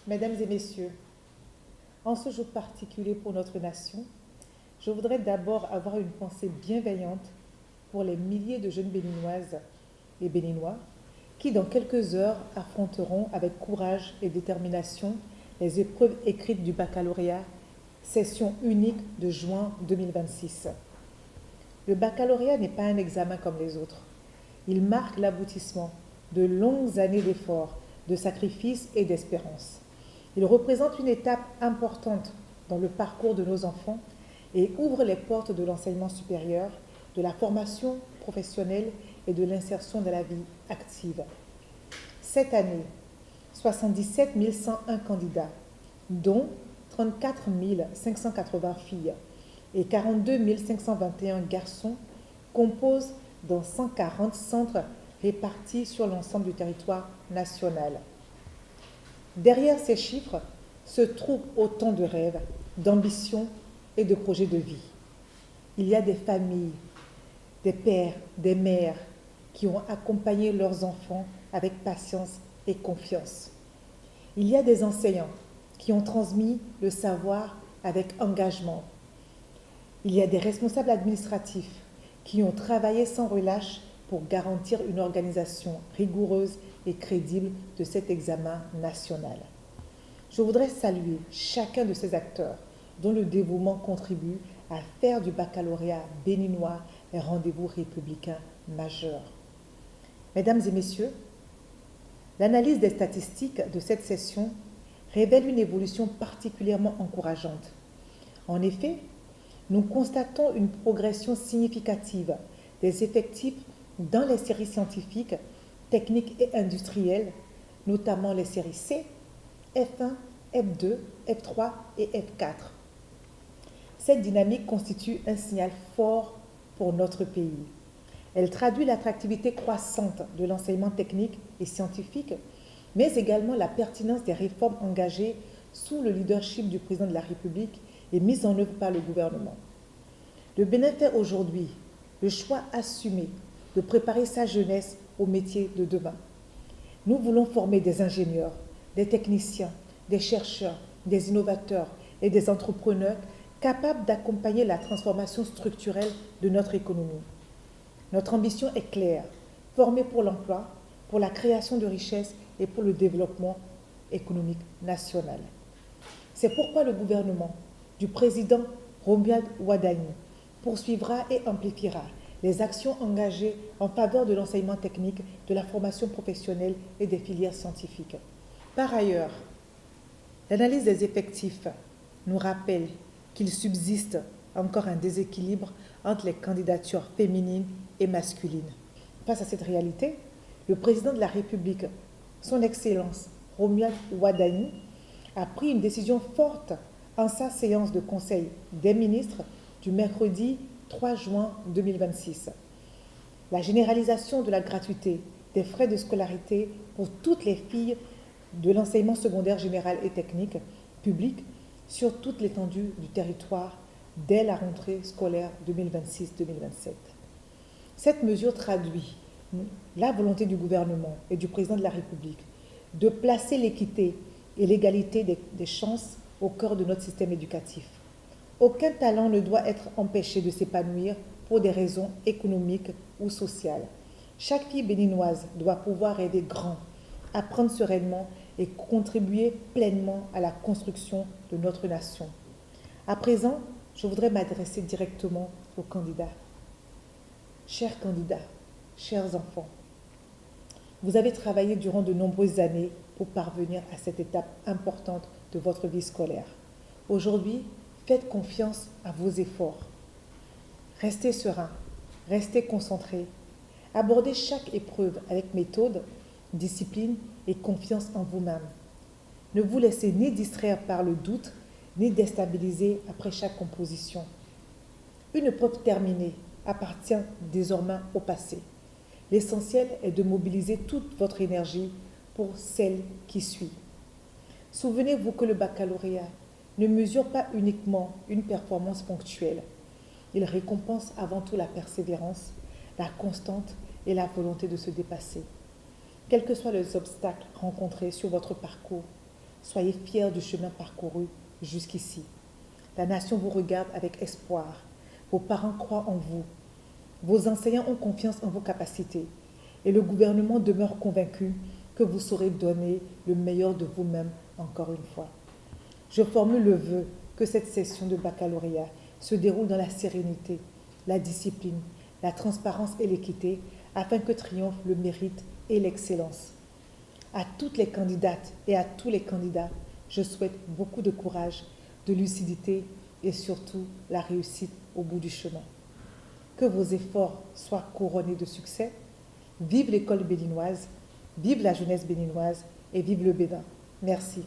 Mesdames et messieurs, en ce jour particulier pour notre nation, je voudrais d'abord avoir une pensée bienveillante pour les milliers de jeunes béninoises et béninois qui, dans quelques heures, affronteront avec courage et détermination les épreuves écrites du baccalauréat, session unique de juin 2026. Le baccalauréat n'est pas un examen comme les autres. Il marque l'aboutissement de longues années d'efforts, de sacrifices et d'espérance. Il représente une étape importante dans le parcours de nos enfants et ouvre les portes de l'enseignement supérieur, de la formation professionnelle et de l'insertion dans la vie active. Cette année, 77 101 candidats, dont 34 580 filles et 42 521 garçons, composent dans 140 centres répartis sur l'ensemble du territoire national. Derrière ces chiffres se trouvent autant de rêves, d'ambitions et de projets de vie. Il y a des familles, des pères, des mères qui ont accompagné leurs enfants avec patience et confiance. Il y a des enseignants qui ont transmis le savoir avec engagement. Il y a des responsables administratifs qui ont travaillé sans relâche pour garantir une organisation rigoureuse et crédible de cet examen national. Je voudrais saluer chacun de ces acteurs dont le dévouement contribue à faire du baccalauréat béninois un rendez-vous républicain majeur. Mesdames et messieurs, l'analyse des statistiques de cette session révèle une évolution particulièrement encourageante. En effet, nous constatons une progression significative des effectifs dans les séries scientifiques, techniques et industrielles, notamment les séries C, F1, F2, F3 et F4. Cette dynamique constitue un signal fort pour notre pays. Elle traduit l'attractivité croissante de l'enseignement technique et scientifique, mais également la pertinence des réformes engagées sous le leadership du président de la République et mises en œuvre par le gouvernement. Le Bénin fait aujourd'hui le choix assumé de préparer sa jeunesse au métier de demain. Nous voulons former des ingénieurs, des techniciens, des chercheurs, des innovateurs et des entrepreneurs capables d'accompagner la transformation structurelle de notre économie. Notre ambition est claire, former pour l'emploi, pour la création de richesses et pour le développement économique national. C'est pourquoi le gouvernement du président Romuald Wadani poursuivra et amplifiera les actions engagées en faveur de l'enseignement technique, de la formation professionnelle et des filières scientifiques. Par ailleurs, l'analyse des effectifs nous rappelle qu'il subsiste encore un déséquilibre entre les candidatures féminines et masculines. Face à cette réalité, le président de la République, son Excellence Romuald Wadani, a pris une décision forte en sa séance de conseil des ministres du mercredi 3 juin 2026. La généralisation de la gratuité des frais de scolarité pour toutes les filles de l'enseignement secondaire général et technique public sur toute l'étendue du territoire dès la rentrée scolaire 2026-2027. Cette mesure traduit la volonté du gouvernement et du président de la République de placer l'équité et l'égalité des chances au cœur de notre système éducatif. Aucun talent ne doit être empêché de s'épanouir pour des raisons économiques ou sociales. Chaque fille béninoise doit pouvoir rêver grand, apprendre sereinement et contribuer pleinement à la construction de notre nation. À présent, je voudrais m'adresser directement aux candidats. Chers candidats, chers enfants, vous avez travaillé durant de nombreuses années pour parvenir à cette étape importante de votre vie scolaire. Aujourd'hui, faites confiance à vos efforts. Restez serein, restez concentré. Abordez chaque épreuve avec méthode, discipline et confiance en vous-même. Ne vous laissez ni distraire par le doute, ni déstabiliser après chaque composition. Une épreuve terminée appartient désormais au passé. L'essentiel est de mobiliser toute votre énergie pour celle qui suit. Souvenez-vous que le baccalauréat ne mesure pas uniquement une performance ponctuelle. Il récompense avant tout la persévérance, la constante et la volonté de se dépasser. Quels que soient les obstacles rencontrés sur votre parcours, Soyez fiers du chemin parcouru jusqu'ici. La nation vous regarde avec espoir. Vos parents croient en vous. Vos enseignants ont confiance en vos capacités. Et le gouvernement demeure convaincu que vous saurez donner le meilleur de vous-même encore une fois. Je formule le vœu que cette session de baccalauréat se déroule dans la sérénité, la discipline, la transparence et l'équité, afin que triomphe le mérite et l'excellence. À toutes les candidates et à tous les candidats, je souhaite beaucoup de courage, de lucidité et surtout la réussite au bout du chemin. Que vos efforts soient couronnés de succès. Vive l'école béninoise, vive la jeunesse béninoise et vive le Bénin. Merci.